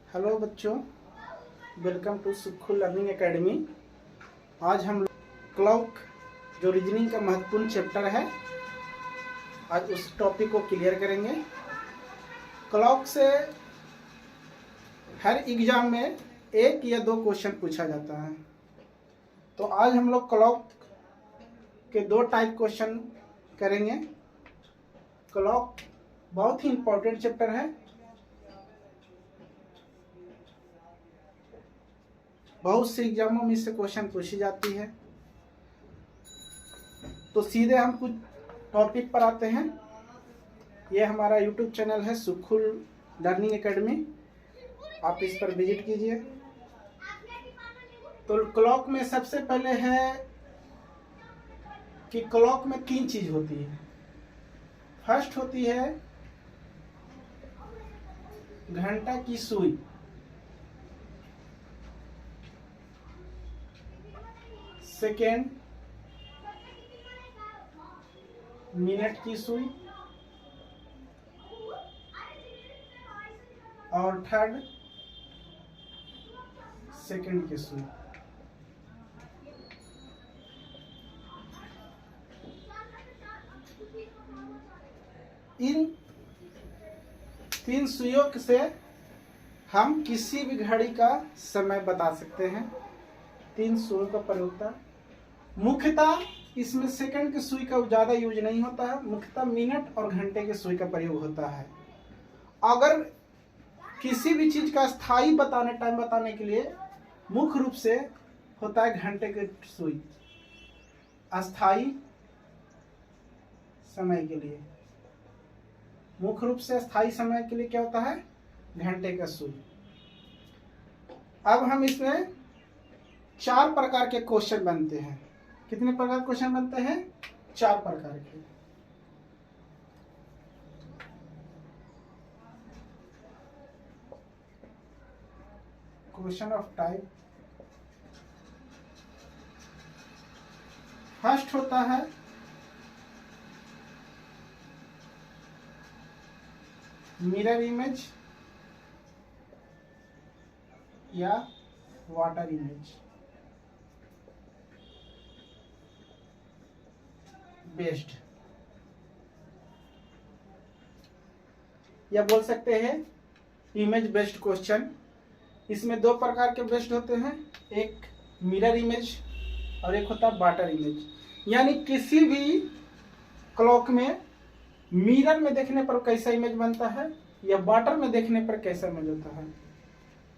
Hello बच्चों, welcome to Sukhu learning academy. आज हम क्लॉक जो रीजनिंग का महत्वपूर्ण चैप्टर है, आज उस टॉपिक को क्लियर करेंगे। क्लॉक से हर एग्जाम में एक या दो क्वेश्चन पूछा जाता है। तो आज हम लोग क्लॉक के दो टाइप क्वेश्चन करेंगे। क्लॉक बहुत ही इम्पोर्टेंट चैप्टर है, बहुत से एग्जामों में इससे क्वेश्चन पूछी जाती है। तो सीधे हम कुछ टॉपिक पर आते हैं। ये हमारा यूट्यूब चैनल है सुखू लर्निंग एकेडमी, आप इस पर विजिट कीजिए। तो क्लॉक में सबसे पहले है कि क्लॉक में तीन चीज होती है। फर्स्ट होती है घंटा की सुई, सेकेंड मिनट की सुई, और थर्ड सेकेंड की सुई। इन तीन सुइयों से हम किसी भी घड़ी का समय बता सकते हैं। तीन सुइयों का प्रयोग होता है। मुख्यतः इसमें सेकंड की सुई का ज्यादा यूज नहीं होता है, मुख्यतः मिनट और घंटे की सुई का प्रयोग होता है। अगर किसी भी चीज का स्थायी टाइम बताने के लिए मुख्य रूप से होता है घंटे की सुई। अस्थाई समय के लिए, मुख्य रूप से स्थायी समय के लिए क्या होता है? घंटे का सुई। अब हम इसमें चार प्रकार के क्वेश्चन बनते हैं। कितने प्रकार क्वेश्चन बनते हैं? चार प्रकार के। Question of type. फर्स्ट होता है मिरर इमेज या वाटर इमेज बेस्ड, या बोल सकते हैं इमेज बेस्ड क्वेश्चन। इसमें दो प्रकार के बेस्ड होते हैं, एक मिरर इमेज और एक होता है वाटर इमेज। यानी किसी भी क्लॉक में मिरर में देखने पर कैसा इमेज बनता है या वाटर में देखने पर कैसा इमेज होता है।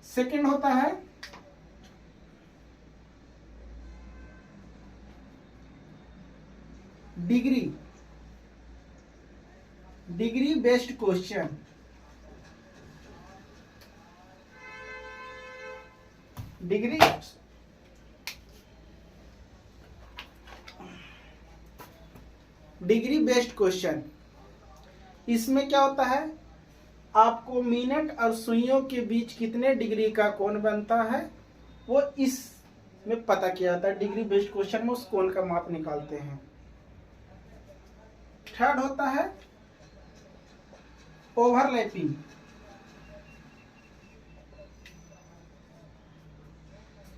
सेकंड होता है degree based question. Degree based question, इसमें क्या होता है? आपको मिनट और सुइयों के बीच कितने डिग्री का कोण बनता है वो इसमें पता किया जाता है। डिग्री बेस्ड क्वेश्चन में उस कोण का माप निकालते हैं। थर्ड होता है overlapping.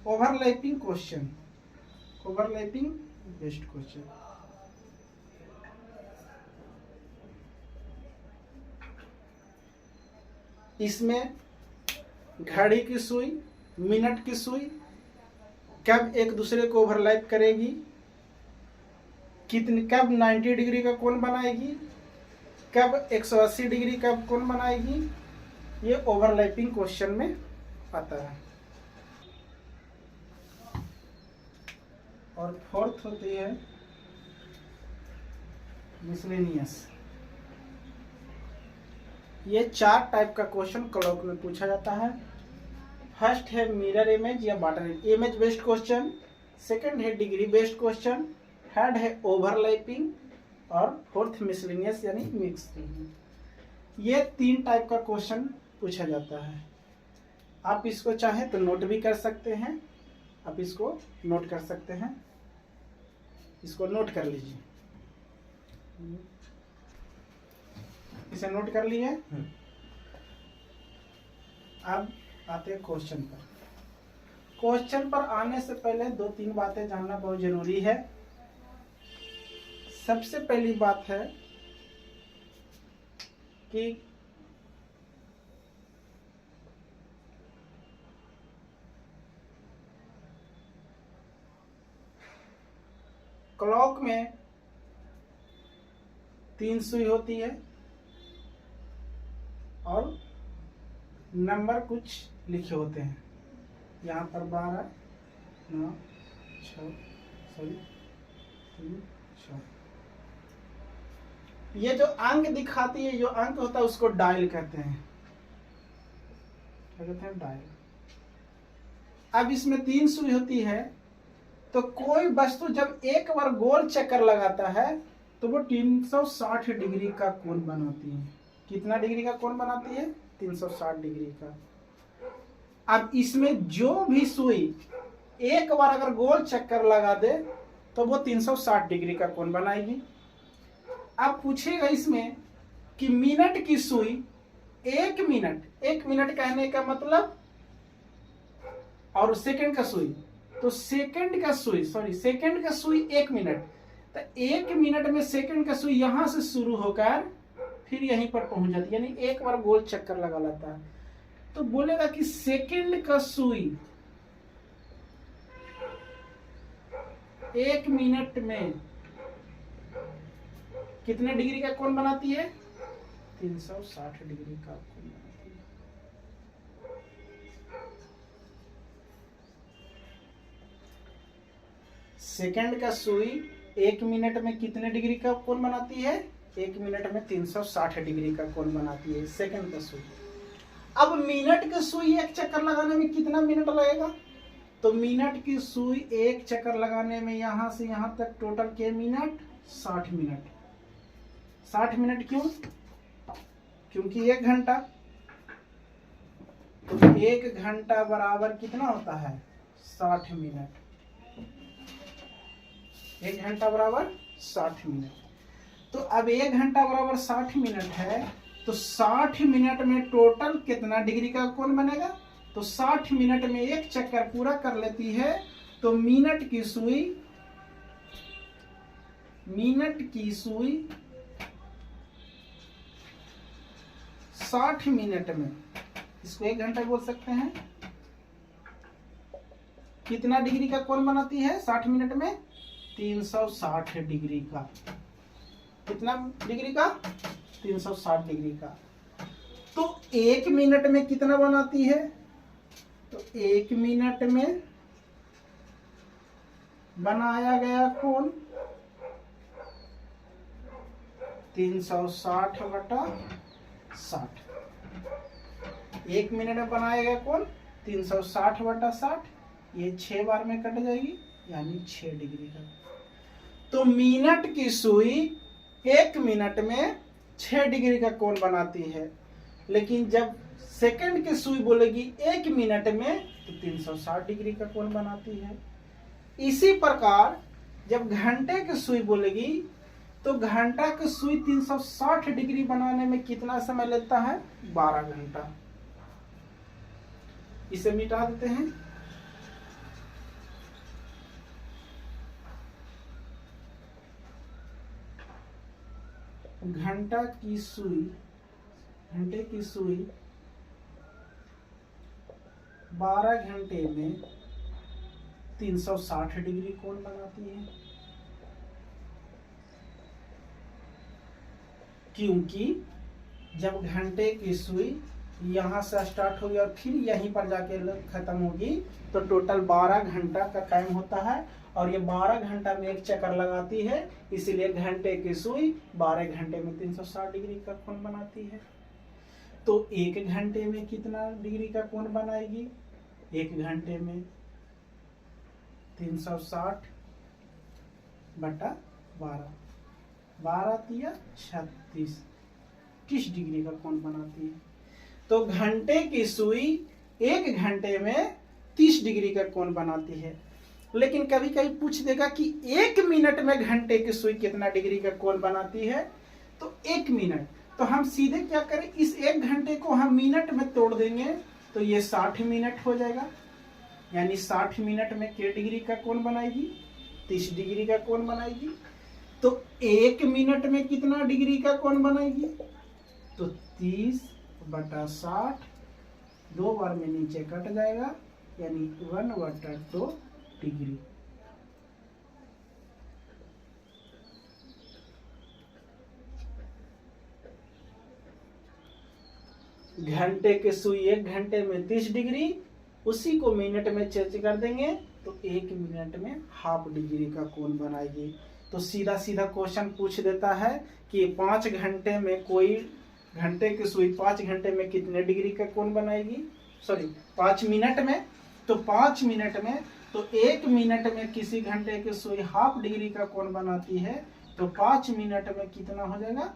Overlapping question, overlapping based question. इसमें घड़ी की सुई, मिनट की सुई कब एक दूसरे को ओवरलैप करेगी, कब 90 डिग्री का कोण बनाएगी, कब 180 डिग्री का कोण बनाएगी, ये ओवरलैपिंग क्वेश्चन में आता है। और फोर्थ होती है मिसलेनियस। ये चार टाइप का क्वेश्चन क्लॉक में पूछा जाता है। फर्स्ट है मिरर इमेज या water image based question, second है डिग्री बेस्ड क्वेश्चन, थर्ड है ओवरलैपिंग और फोर्थ मिसलेनियस यानी मिक्स। ये तीन टाइप का क्वेश्चन पूछा जाता है। आप इसको चाहे तो नोट भी कर सकते हैं, आप इसको नोट कर सकते हैं, इसको नोट कर लीजिए। इसे नोट कर लिए। अब आते हैं क्वेश्चन पर। क्वेश्चन पर आने से पहले 2-3 बातें जानना बहुत जरूरी है। सबसे पहली बात है कि क्लॉक में 3 सुई होती है और नंबर कुछ लिखे होते हैं। यहाँ पर 12, 9, 3, 6। ये जो अंक दिखाती है, जो अंक होता है उसको डायल कहते हैं। क्या कहते हैं? डायल। अब इसमें 3 सुई होती है, तो कोई वस्तु जब एक बार गोल चक्कर लगाता है तो वो 360 डिग्री का कोण बनाती है। कितना डिग्री का कोण बनाती है? 360 डिग्री का। अब इसमें जो भी सुई एक बार अगर गोल चक्कर लगा दे तो वो 360 डिग्री का कोण बनाएगी। अब पूछेगा इसमें कि मिनट की सुई, 1 मिनट कहने का मतलब, और सेकंड का सुई, तो सेकंड का सुई 1 मिनट, तो 1 मिनट में सेकंड का सुई यहां से शुरू होकर फिर यहीं पर पहुंच जाती है, यानी एक बार गोल चक्कर लगा लेता है। तो बोलेगा कि सेकंड का सुई 1 मिनट में कितने डिग्री का कोण बनाती है? 360 डिग्री का कोण बनाती है। सेकंड का सुई 1 मिनट में कितने डिग्री का कोण बनाती है? 1 मिनट में 360 डिग्री का कोण बनाती है सेकंड का सुई। अब मिनट की सुई एक चक्कर लगाने में कितना मिनट लगेगा? तो मिनट की सुई एक चक्कर लगाने में यहां से यहां तक टोटल के मिनट? 60 मिनट। 60 मिनट क्यों? क्योंकि 1 घंटा, तो 1 घंटा बराबर कितना होता है? 60 मिनट। 1 घंटा बराबर 60 मिनट। तो अब 1 घंटा बराबर 60 मिनट है, तो 60 मिनट में टोटल कितना डिग्री का कोण बनेगा? तो 60 मिनट में एक चक्कर पूरा कर लेती है, तो मिनट की सुई 60 मिनट में, इसको 1 घंटा बोल सकते हैं, कितना डिग्री का कोण बनाती है 60 मिनट में? 360 डिग्री का। कितना डिग्री का? 360 डिग्री का। तो 1 मिनट में कितना बनाती है? तो 1 मिनट में बनाया गया कोण 360/60। 1 मिनट में बनाया गया कोण 360/60, ये 6 बार में कट जाएगी, यानी 6 डिग्री का। तो मिनट की सुई 1 मिनट में 6 डिग्री का कोण बनाती है, लेकिन जब सेकंड की सुई बोलेगी 1 मिनट में, तो 360 डिग्री का कोण बनाती है। इसी प्रकार जब घंटे की सुई बोलेगी, तो घंटा की सुई 360 डिग्री बनाने में कितना समय लेता है? 12 घंटा। इसे मिटा देते हैं। घंटे की सुई 12 घंटे में 360 डिग्री कोण बनाती है, क्योंकि जब घंटे की सुई यहां से स्टार्ट होगी और फिर यहीं पर जाके खत्म होगी, तो टोटल 12 घंटा का टाइम होता है, और ये 12 घंटा में एक चक्कर लगाती है, इसीलिए घंटे की सुई 12 घंटे में 360 डिग्री का कोण बनाती है। तो 1 घंटे में कितना डिग्री का कोण बनाएगी? 1 घंटे में 360/12, 12 तिया 36, 30 डिग्री का कोण बनाती है। तो घंटे की सुई 1 घंटे में 30 डिग्री का कोण बनाती है। लेकिन कभी कभी पूछ देगा कि 1 मिनट में घंटे की सुई कितना डिग्री का कोण बनाती है? तो 1 मिनट, तो हम सीधे क्या करें, इस 1 घंटे को हम मिनट में तोड़ देंगे, तो ये 60 मिनट हो जाएगा, यानी 60 मिनट में के डिग्री का कोण बनाएगी, 30 डिग्री का कोण बनाएगी। तो 1 मिनट में कितना डिग्री का कोण बनाएगी, तो 30/60, 2 बार में नीचे कट जाएगा, यानी 1/2 डिग्री। घंटे के सुई 1 घंटे में 30 डिग्री, उसी को मिनट में चेंज कर देंगे तो 1 मिनट में हाफ डिग्री का कोण बनाएगी। तो सीधा सीधा क्वेश्चन पूछ देता है कि 5 घंटे में कोई घंटे की सुई 5 घंटे में कितने डिग्री का कोण बनाएगी, सॉरी 5 मिनट में, तो 5 मिनट में, तो 1 मिनट में किसी घंटे की सुई हाफ डिग्री का कोण बनाती है, तो 5 मिनट में कितना हो जाएगा,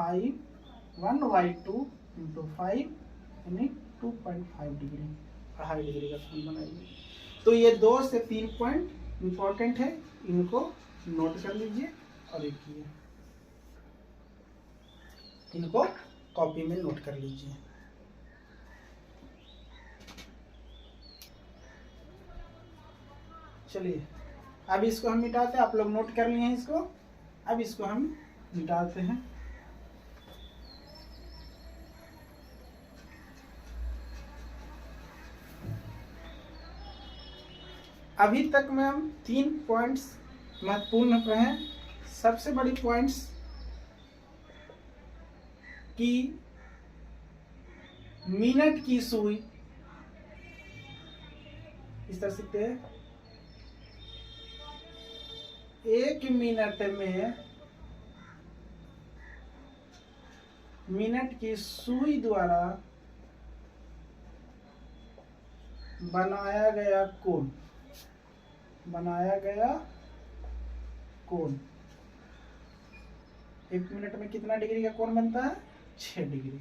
1/2 × 5 यानी 2.5 डिग्री, 2.5 डिग्री का कोण बनाएगी। तो ये 2 से 3 पॉइंट इंपॉर्टेंट है, इनको नोट कर लीजिए और एक ये इनको कॉपी में नोट कर लीजिए। चलिए अब इसको हम मिटाते हैं, आप लोग नोट कर लिए हैं इसको, अब इसको हम मिटाते हैं। अभी तक में हम 3 पॉइंट्स महत्वपूर्ण रहे। सबसे बड़ी पॉइंट्स कि मिनट की सुई इस तरह से लिखते हैं, 1 मिनट में मिनट की सुई द्वारा बनाया गया कोण, बनाया गया कोण 1 मिनट में कितना डिग्री का कोण बनता है, 6 डिग्री।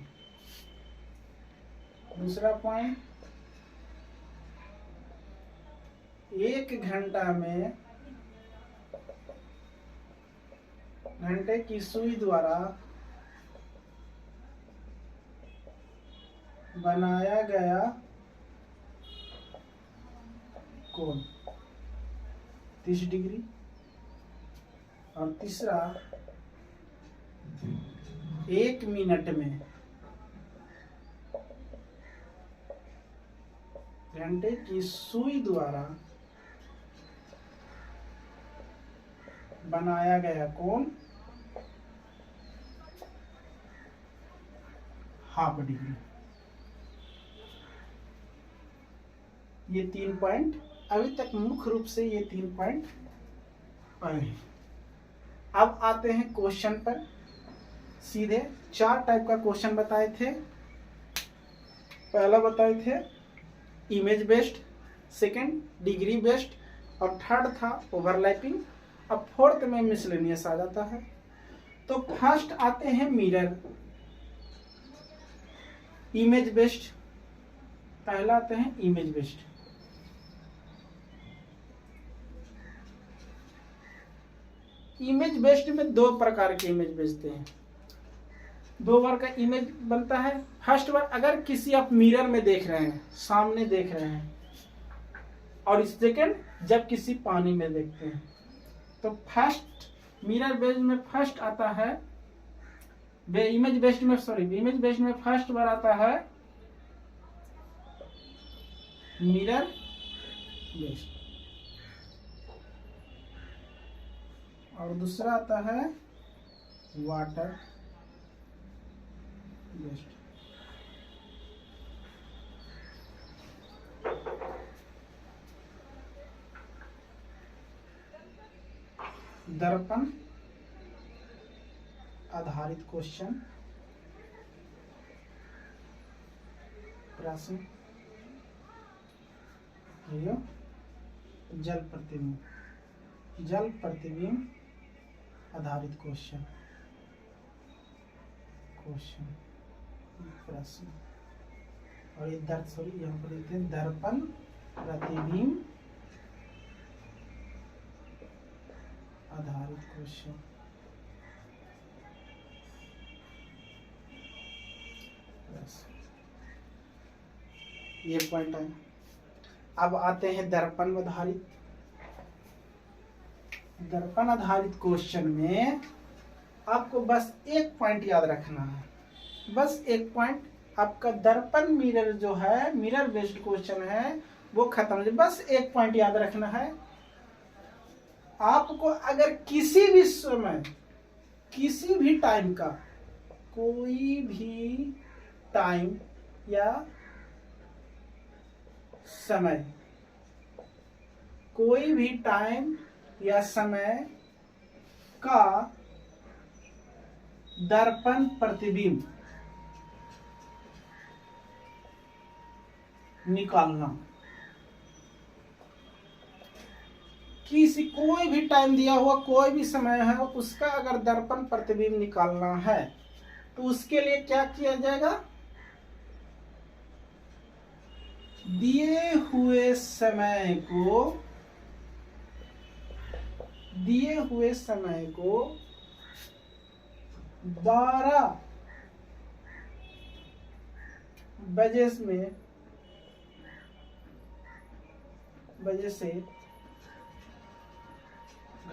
दूसरा पॉइंट, 1 घंटा में घंटे की सुई द्वारा बनाया गया कोण 30 डिग्री। और तीसरा, 1 मिनट में घंटे की सुई द्वारा बनाया गया कोण हाफ डिग्री। ये 3 पॉइंट अभी तक मुख्य रूप से ये 3 पॉइंट पढ़े। अब आते हैं क्वेश्चन पर सीधे। 4 टाइप का क्वेश्चन बताए थे। पहला बताए थे image based, second degree based और थर्ड था ओवरलैपिंग। अब फोर्थ में मिसलेनियस आ जाता है। तो फर्स्ट आते हैं मिरर, इमेज बेस्ड। पहला आते हैं इमेज बेस्ड। इमेज बेस्ड में 2 प्रकार के इमेज बेचते हैं। 2 बार का इमेज बनता है। फर्स्ट बार अगर किसी आप मिरर में देख रहे हैं, सामने देख रहे हैं, और सेकंड जब किसी पानी में देखते हैं। तो फर्स्ट मिरर बेस्ड में फर्स्ट आता है, इमेज बेस्ड में फर्स्ट बार आता है मिरर बेस्ड, और दूसरा आता है वाटर बेस्ड। दर्पण आधारित क्वेश्चन, प्रश्न, जल प्रतिबिंब आधारित क्वेश्चन, प्रश्न। और ये यहाँ पर लिखते हैं दर्पण प्रतिबिंब आधारित क्वेश्चन। ये पॉइंट है। अब आते हैं दर्पण आधारित। दर्पण आधारित क्वेश्चन में आपको बस एक पॉइंट याद रखना है, बस एक पॉइंट। आपका दर्पण मिरर जो है, मिरर बेस्ड क्वेश्चन है, वो खत्म हो जाए। बस एक पॉइंट याद रखना है आपको। अगर किसी भी समय, किसी भी टाइम का, कोई भी टाइम या समय, कोई भी टाइम या समय का दर्पण प्रतिबिंब निकालना, किसी कोई भी टाइम दिया हुआ, कोई भी समय है, उसका अगर दर्पण प्रतिबिंब निकालना है तो उसके लिए क्या किया जाएगा? दिए हुए समय को 12 बजे से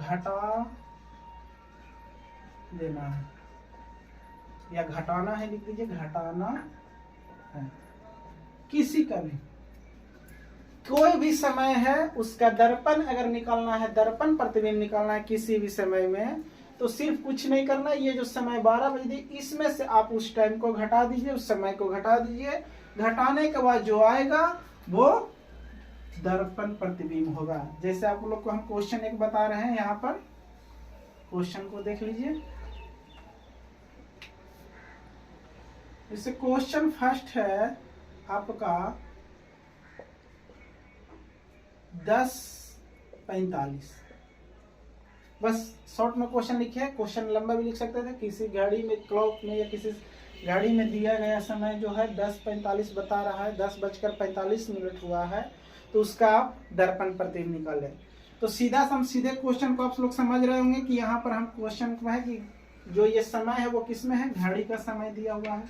घटा देना है, या घटाना है, लिख दीजिए घटाना है। किसी का भी कोई भी समय है, उसका दर्पण अगर निकालना है, दर्पण प्रतिबिंब निकालना है किसी भी समय में, तो सिर्फ कुछ नहीं करना। ये जो समय 12 बजे दी, इसमें से आप उस टाइम को घटा दीजिए, उस समय को घटा दीजिए। घटाने के बाद जो आएगा वो दर्पण प्रतिबिंब होगा। जैसे आप लोग को हम क्वेश्चन एक बता रहे हैं, यहाँ पर क्वेश्चन को देख लीजिए। जैसे क्वेश्चन फर्स्ट है आपका 10:45। बस शॉर्ट में क्वेश्चन लिखे है, क्वेश्चन लंबा भी लिख सकते थे। किसी घड़ी में, क्लॉक में, या किसी घड़ी में दिया गया समय जो है 10:45 बता रहा है, 10:45 हुआ है, तो उसका आप दर्पण प्रतिबिंब निकालें। तो सीधा हम सीधे क्वेश्चन को आप लोग समझ रहे होंगे कि यहाँ पर हम क्वेश्चन में है कि जो ये समय है वो किसमें है, घड़ी का समय दिया हुआ है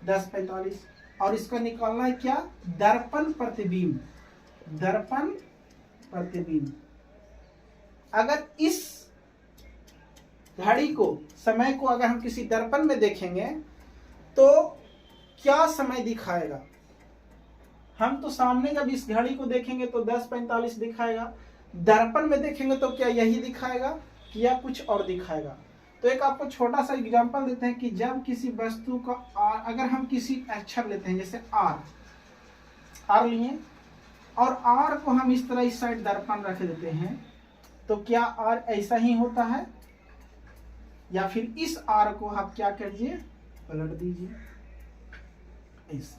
10:45, और इसका निकालना है क्या? दर्पण प्रतिबिंब। दर्पण प्रतिबिंब। अगर इस घड़ी को, समय को अगर हम किसी दर्पण में देखेंगे तो क्या समय दिखाएगा? हम तो सामने जब इस घड़ी को देखेंगे तो 10:45 दिखाएगा, दर्पण में देखेंगे तो क्या यही दिखाएगा या कुछ और दिखाएगा? तो एक आपको छोटा सा एग्जांपल देते हैं कि जब किसी वस्तु का अगर हम किसी अक्षर लेते हैं, जैसे आर लिए, और आर को हम इस तरह इस साइड दर्पण रख देते हैं, तो क्या आर ऐसा ही होता है? या फिर इस आर को आप क्या कीजिए, पलट दीजिए ऐसा,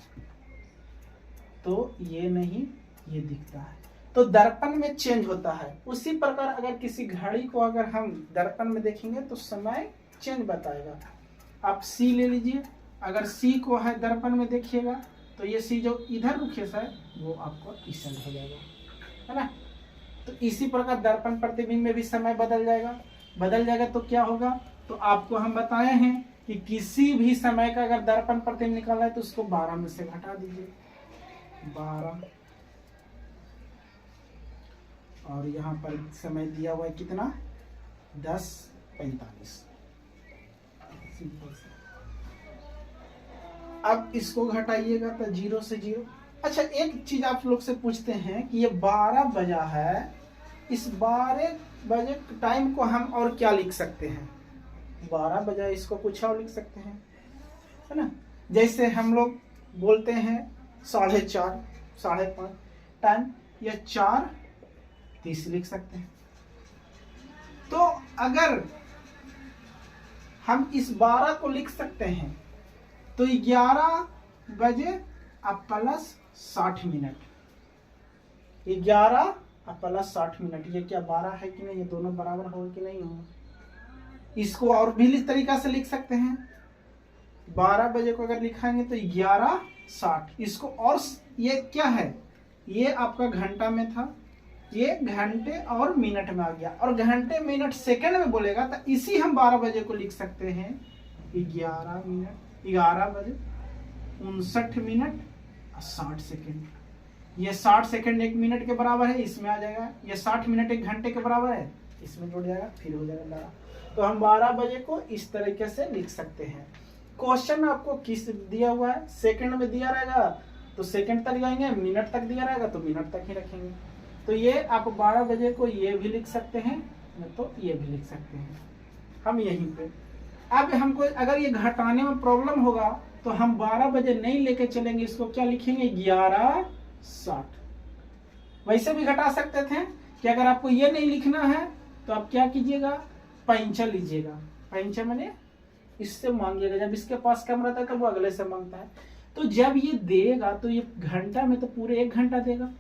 तो ये नहीं, ये दिखता है। तो दर्पण में चेंज होता है। उसी प्रकार अगर किसी घड़ी को अगर हम दर्पण में देखेंगे तो समय चेंज बताएगा। आप सी ले लीजिए, अगर सी को है दर्पण में देखिएगा तो ये सी जो इधर रुखे है वो आपको इस हो जाएगा, है ना। तो इसी प्रकार दर्पण प्रतिबिंब में भी समय बदल जाएगा। तो क्या होगा? तो आपको हम बताए हैं कि किसी भी समय का अगर दर्पण प्रतिबिंब निकालना है तो उसको 12 में से घटा दीजिए, 12, और यहाँ पर समय दिया हुआ है कितना? 10:45। सिंपल से। अब इसको घटाइएगा तो 0 से 0। अच्छा, एक चीज आप लोग से पूछते हैं कि ये 12 बजा है, इस 12 बजे टाइम को हम और क्या लिख सकते हैं? 12 बजा, इसको कुछ और लिख सकते हैं, है ना। जैसे हम लोग बोलते हैं 4:30, 5:30 टाइम, या 4:30 लिख सकते हैं। तो अगर हम इस 12 को लिख सकते हैं तो 11 बजे अब प्लस 60 मिनट, 11 अब प्लस 60 मिनट, ये क्या 12 है कि नहीं? ये दोनों बराबर होगा कि नहीं होगा? इसको और भी इस तरीका से लिख सकते हैं। 12 बजे को अगर लिखाएंगे तो 11:60, इसको और ये क्या है? ये आपका घंटा में था, ये घंटे और मिनट में आ गया, और घंटे मिनट सेकंड में बोलेगा तो इसी हम 12 बजे को लिख सकते हैं 11 बजे 59 मिनट 60 सेकेंड। ये 60 सेकेंड 1 मिनट के बराबर है, इसमें आ जाएगा। ये 60 मिनट 1 घंटे के बराबर है, इसमें जुड़ जाएगा, फिर हो जाएगा 12। तो हम 12 बजे को इस तरीके से लिख सकते हैं। क्वेश्चन आपको किस दिया हुआ है, सेकंड में दिया रहेगा तो सेकंड तक जाएंगे, मिनट तक दिया रहेगा तो मिनट तक ही रखेंगे। तो ये आप 12 बजे को ये भी लिख सकते हैं, तो ये भी लिख सकते हैं हम यहीं पे। अब हमको अगर ये घटाने में प्रॉब्लम होगा तो हम 12 बजे नहीं लेके चलेंगे, इसको क्या लिखेंगे 11:60। वैसे भी घटा सकते थे कि अगर आपको ये नहीं लिखना है तो आप क्या कीजिएगा, पैंचा लीजिएगा। पैंचा मैंने इससे मांगिएगा, जब इसके पास कम रहता है तो वो अगले से मांगता है। तो जब ये देगा तो ये घंटा में तो पूरे 1 घंटा देगा,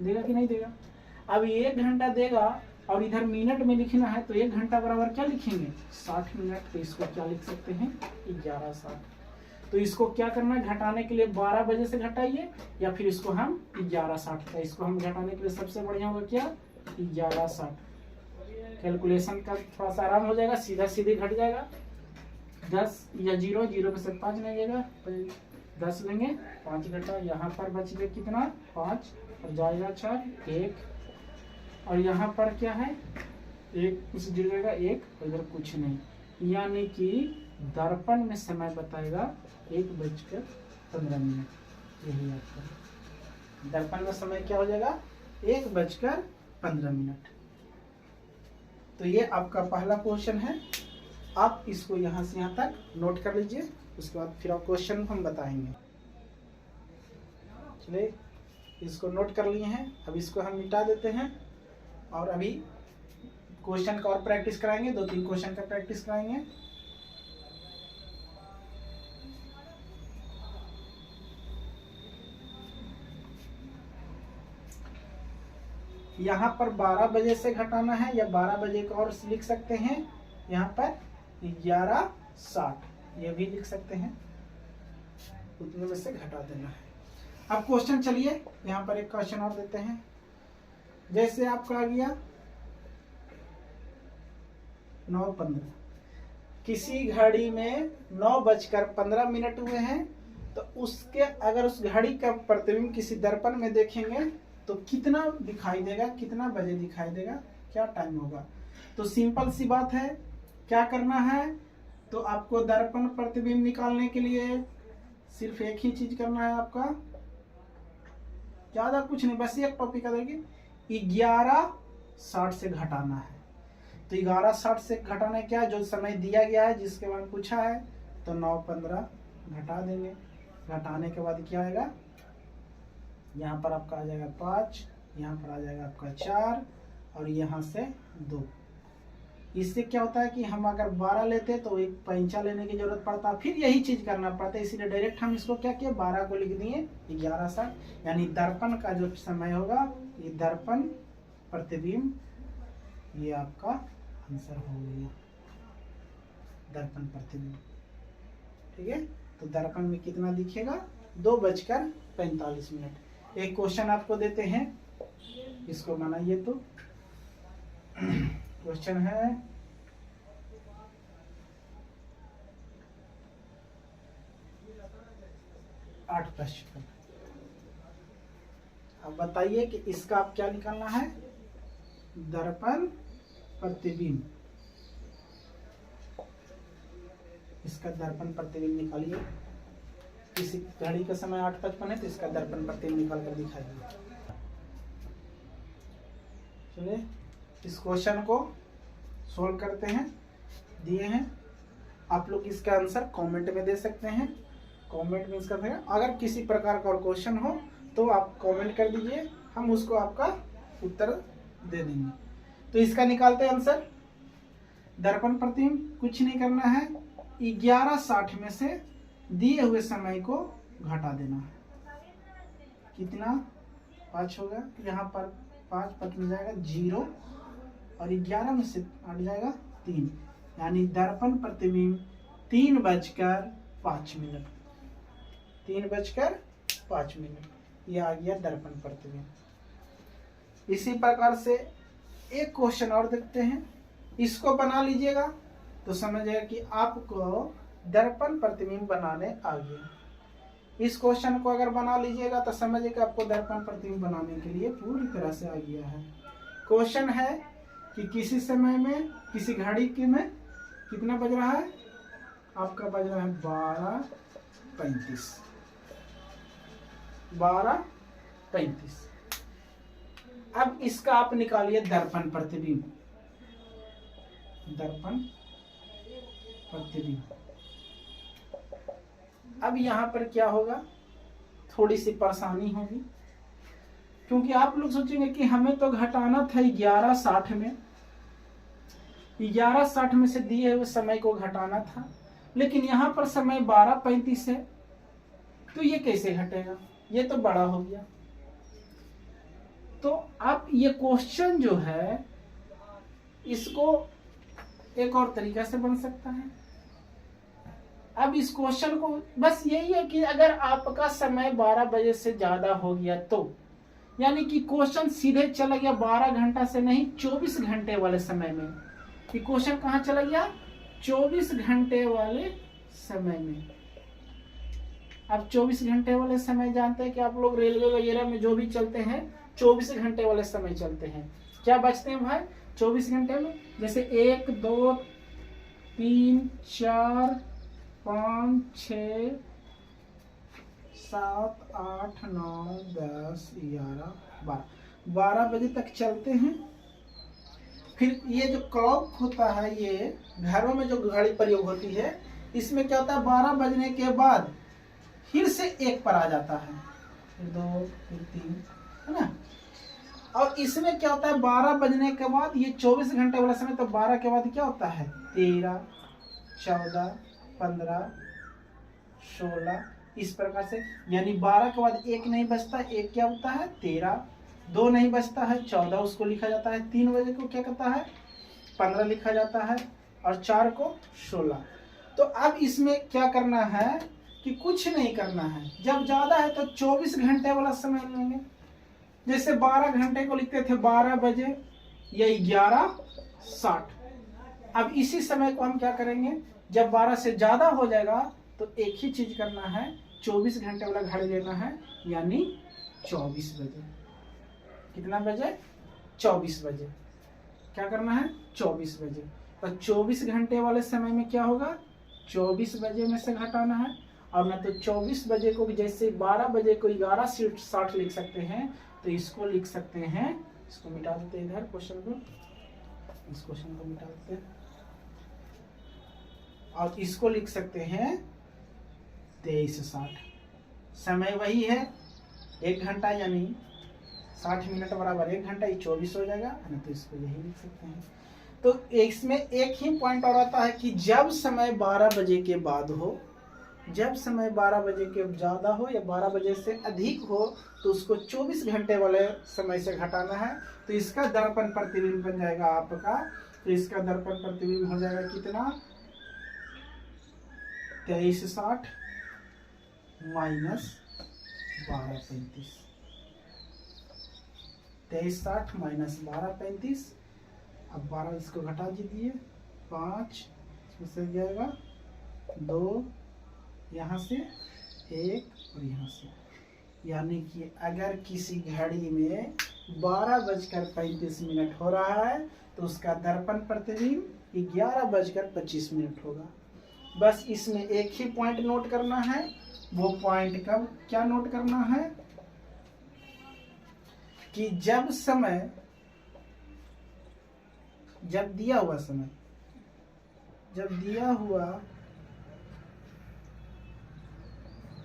देगा कि नहीं देगा। अब 1 घंटा देगा और इधर मिनट में लिखना है तो 1 घंटा बराबर क्या लिखेंगे 60 मिनट। तो इसको क्या लिख सकते हैं 11:60। तो इसको क्या करना है, घटाने के लिए 12 बजे से घटाइए या फिर इसको हम 11:60 का, इसको हम घटाने के लिए सबसे बढ़िया होगा क्या 11:60। कैलकुलेशन का थोड़ा सा आराम हो जाएगा, सीधा सीधे घट जाएगा। 10 या 0 पे से 5 नहीं जाएगा, 10 लेंगे, 5 घटा, यहाँ पर बच गया कितना 5 और जाएगा 4 1, और यहाँ पर क्या है 1 उसे जुड़ जाएगा 1, इधर कुछ नहीं, यानी कि दर्पण में समय बताएगा 1:15। यही आपका दर्पण में समय क्या हो जाएगा 1:15। तो ये आपका पहला क्वेश्चन है, आप इसको यहाँ से यहाँ तक नोट कर लीजिए, उसके बाद फिर आप क्वेश्चन हम बताएंगे। चलिए इसको नोट कर लिए हैं, अब इसको हम मिटा देते हैं और अभी क्वेश्चन का और प्रैक्टिस कराएंगे, 2-3 क्वेश्चन का प्रैक्टिस कराएंगे। यहाँ पर 12 बजे से घटाना है या 12 बजे को और लिख सकते हैं, यहाँ पर 11:60 ये भी लिख सकते हैं, उतने में से घटा देना है। अब क्वेश्चन चलिए यहाँ पर एक क्वेश्चन और देते हैं। जैसे आपका आ गया 9:15, किसी घड़ी में 9:15 हुए हैं, तो उसके अगर उस घड़ी का प्रतिबिंब किसी दर्पण में देखेंगे तो कितना दिखाई देगा, कितना बजे दिखाई देगा, क्या टाइम होगा। तो सिंपल सी बात है, क्या करना है, तो आपको दर्पण प्रतिबिंब निकालने के लिए सिर्फ एक ही चीज करना है, आपका ज्यादा कुछ नहीं, बस एक टॉपिक करेंगे 11:60 से घटाना है। तो 11:60 से घटाना क्या है, जो समय दिया गया है जिसके बारे में पूछा है, तो 9:15 घटा देंगे। घटाने के बाद क्या आएगा, यहाँ पर आपका आ जाएगा 5, यहाँ पर आ जाएगा आपका 4 और यहाँ से 2। इससे क्या होता है कि हम अगर 12 लेते तो एक पैंचा लेने की जरूरत पड़ता, फिर यही चीज करना पड़ता है, इसीलिए डायरेक्ट हम इसको क्या किए 12 को लिख दिए 11:60। यानी दर्पण का जो समय होगा, ये दर्पण प्रतिबिंब, ये आपका आंसर हो गया दर्पण प्रतिबिंब। ठीक है, तो दर्पण में कितना दिखेगा 2:45। एक क्वेश्चन आपको देते हैं, इसको बनाइए। तो क्वेश्चन है 8 प्रश्न। अब बताइए कि इसका आप क्या निकालना है, दर्पण प्रतिबिंब। इसका दर्पण प्रतिबिंब निकालिए। किसी घड़ी का समय 8:55 है तो इसका दर्पण प्रतिबिंब निकाल कर दिखाइए। चलिए इस क्वेश्चन को सोल्व करते हैं, दिए हैं। आप लोग इसका आंसर कमेंट में दे सकते हैं, कमेंट में इसका अगर किसी प्रकार का और क्वेश्चन हो तो आप कमेंट कर दीजिए, हम उसको आपका उत्तर दे देंगे। तो इसका निकालते हैं आंसर। दर्पण प्रतिबिंब कुछ नहीं करना है, 11:60 में से दिए हुए समय को घटा देना है। कितना 5 होगा, यहाँ पर 5 पद में जाएगा 0 और 11 में से हट जाएगा 3, यानी दर्पण प्रतिबिंब 3:05। 3:05 ये आ गया दर्पण प्रतिबिंब। इसी प्रकार से एक क्वेश्चन और देखते हैं, इसको बना लीजिएगा तो समझ जाएगा कि आपको दर्पण प्रतिबिंब बनाने आ गया। इस क्वेश्चन को अगर बना लीजिएगा तो समझिए कि आपको दर्पण प्रतिबिंब बनाने के लिए पूरी तरह से आ गया है। क्वेश्चन है कि किसी समय में किसी घड़ी के में कितना बज रहा है, आपका बज रहा है 12:35। 12:35। अब इसका आप निकालिए दर्पण प्रतिबिंब। दर्पण प्रतिबिंब। अब यहां पर क्या होगा, थोड़ी सी परेशानी होगी, क्योंकि आप लोग सोचेंगे कि हमें तो घटाना था 11:60 में, 11:60 में से दिए हुए समय को घटाना था, लेकिन यहां पर समय 12:35 है, तो ये कैसे घटेगा, ये तो बड़ा हो गया। तो आप ये क्वेश्चन जो है इसको एक और तरीका से बन सकता है। अब इस क्वेश्चन को बस यही है कि अगर आपका समय 12 बजे से ज्यादा हो गया तो, यानी कि क्वेश्चन सीधे चला गया 12 घंटा से नहीं 24 घंटे वाले समय में। कि क्वेश्चन कहां चला गया, 24 घंटे वाले समय में। अब 24 घंटे वाले समय जानते हैं कि आप लोग रेलवे वगैरह में जो भी चलते हैं 24 घंटे वाले समय चलते हैं। क्या बचते हैं भाई 24 घंटे में, जैसे 1 2 3 4 5 6 7 8 9 10 11 12 बजे तक चलते हैं। फिर ये जो क्लॉक होता है, ये घरों में जो घड़ी प्रयोग होती है, इसमें क्या होता है 12 बजने के बाद फिर से 1 पर आ जाता है, फिर 2 फिर 3, है ना। और इसमें क्या होता है 12 बजने के बाद, ये 24 घंटे वाला समय, तो 12 के बाद क्या होता है 13 14 15 16, इस प्रकार से। यानी 12 के बाद 1 नहीं बचता, 1 क्या होता है 13, 2 नहीं बचता है 14, उसको लिखा जाता है। 3 बजे को क्या करता है 15 लिखा जाता है, और 4 को 16। तो अब इसमें क्या करना है कि कुछ नहीं करना है, जब ज्यादा है तो 24 घंटे वाला समय लेंगे। जैसे 12 घंटे को लिखते थे 12 बजे या 11:60। अब इसी समय को हम क्या करेंगे, जब 12 से ज्यादा हो जाएगा तो एक ही चीज करना है, 24 घंटे वाला घड़ी लेना है, यानी 24 बजे। कितना बजे 24 बजे। क्या करना है 24 बजे। तो 24 घंटे वाले समय में क्या होगा 24 बजे में से घटाना है, और ना तो 24 बजे को जैसे 12 बजे को 11:60 लिख सकते हैं, तो इसको लिख सकते हैं, इसको मिटा देते हैं इधर क्वेश्चन को, इस क्वेश्चन को मिटा देते हैं, और इसको लिख सकते हैं 23:60। समय वही है 1 घंटा, यानी 60 मिनट बराबर 1 घंटा, ये 24 हो जाएगा, तो इसको यही लिख सकते हैं। तो इसमें एक ही पॉइंट और आता है कि जब समय 12 बजे के बाद हो, जब समय 12 बजे के ज्यादा हो या 12 बजे से अधिक हो, तो उसको 24 घंटे वाले समय से घटाना है। तो इसका दर्पण प्रतिबिंब बन जाएगा आपका, तो इसका दर्पण प्रतिबिंब हो जाएगा कितना 23:60 माइनस 12:35। 23:60 माइनस 12:35। अब 12 इसको घटा दीजिए, 5 इसमें से जाएगा 2, यहाँ से 1 और यहाँ से, यानी कि अगर किसी घड़ी में 12:35 हो रहा है तो उसका दर्पण प्रतिबिंब 11:25 होगा। बस इसमें एक ही पॉइंट नोट करना है। वो पॉइंट कब क्या नोट करना है कि जब समय, जब दिया हुआ समय, जब दिया हुआ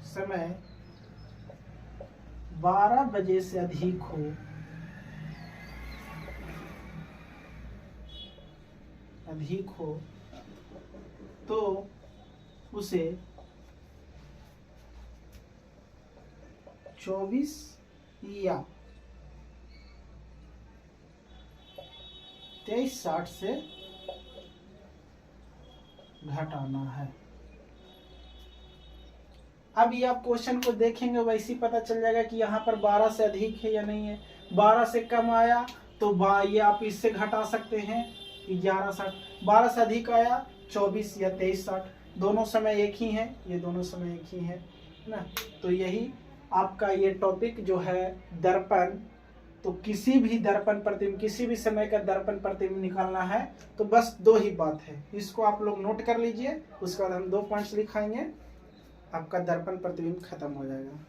समय 12 बजे से अधिक हो, तो उसे 24 या 23:60 से घटाना है। अब ये आप क्वेश्चन को देखेंगे वैसे ही पता चल जाएगा कि यहाँ पर 12 से अधिक है या नहीं है। 12 से कम आया तो ये आप इससे घटा सकते हैं 11:60। 12 से अधिक आया 24 या 23:60। दोनों समय एक ही है, ये दोनों समय एक ही है। ना। तो यही आपका ये टॉपिक जो है दर्पण। तो किसी भी दर्पण प्रतिबिंब, किसी भी समय का दर्पण प्रतिबिंब निकालना है तो बस दो ही बात है, इसको आप लोग नोट कर लीजिए। उसके बाद हम 2 पॉइंट्स लिखाएंगे, आपका दर्पण प्रतिबिंब खत्म हो जाएगा।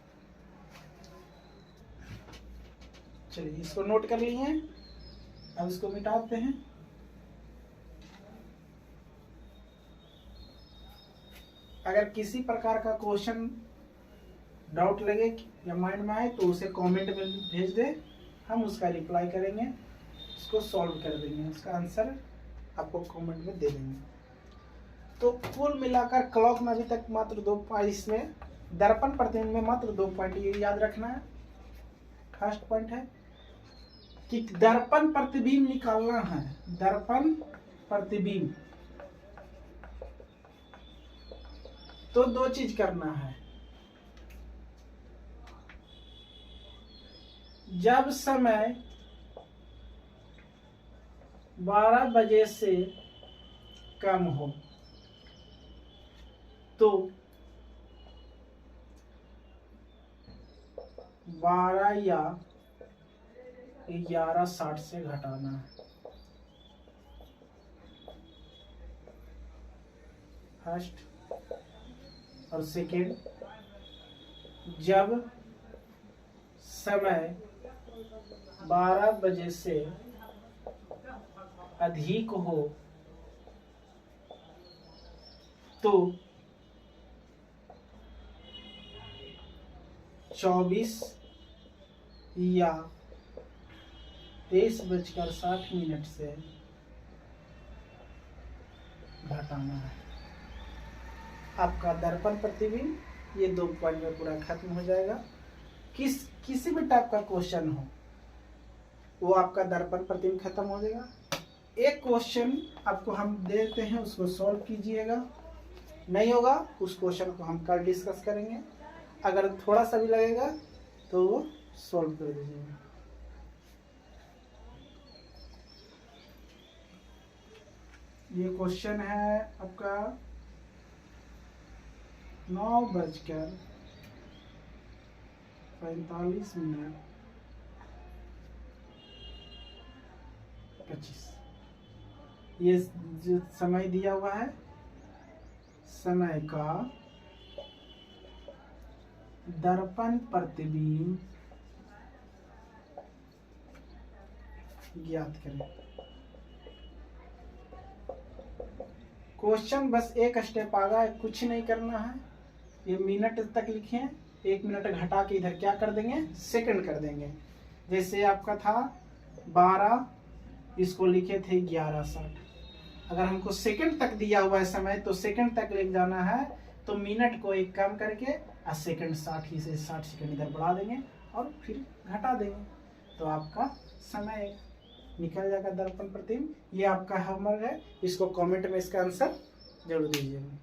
चलिए इसको नोट कर लिए, अब इसको मिटाते हैं। अगर किसी प्रकार का क्वेश्चन डाउट लगे या माइंड में आए तो उसे कमेंट में भेज दे, हम उसका रिप्लाई करेंगे, उसको सॉल्व कर देंगे, उसका आंसर आपको कमेंट में दे देंगे। तो कुल मिलाकर क्लॉक में अभी तक मात्र 2 पॉइंट, इसमें दर्पण प्रतिबिंब में मात्र 2 पॉइंट ये याद रखना है। फर्स्ट पॉइंट है कि दर्पण प्रतिबिंब निकालना है, दर्पण प्रतिबिंब तो 2 चीज करना है। जब समय 12 बजे से कम हो तो 12 या 11:60 से घटाना है। फर्स्ट और सेकेंड, जब समय 12 बजे से अधिक हो तो 24 या 23:60 से घटाना है। आपका दर्पण प्रतिबिंब ये 2 पॉइंट में पूरा खत्म हो जाएगा। किसी भी टाइप का क्वेश्चन हो वो आपका दर्पण प्रतिबिंब खत्म हो जाएगा। एक क्वेश्चन आपको हम देते हैं, उसको सॉल्व कीजिएगा, नहीं होगा उस क्वेश्चन को हम कल डिस्कस करेंगे। अगर थोड़ा सा भी लगेगा तो वो सॉल्व कर दीजिएगा। ये क्वेश्चन है आपका 9:45:25। ये जो समय दिया हुआ है, समय का दर्पण प्रतिबिंब ज्ञात करें। क्वेश्चन बस एक स्टेप आगा, कुछ नहीं करना है। ये मिनट तक लिखे, 1 मिनट घटा के इधर क्या कर देंगे, सेकंड कर देंगे। जैसे आपका था 12, इसको लिखे थे 11:60। अगर हमको सेकंड तक दिया हुआ है समय तो सेकंड तक ले जाना है, तो मिनट को 1 कम करके और सेकंड 60 से 60 सेकंड इधर बढ़ा देंगे और फिर घटा देंगे, तो आपका समय निकल जाएगा दर्पण प्रतिबिंब। ये आपका होमवर्क है, इसको कमेंट में इसका आंसर जरूर दीजिएगा।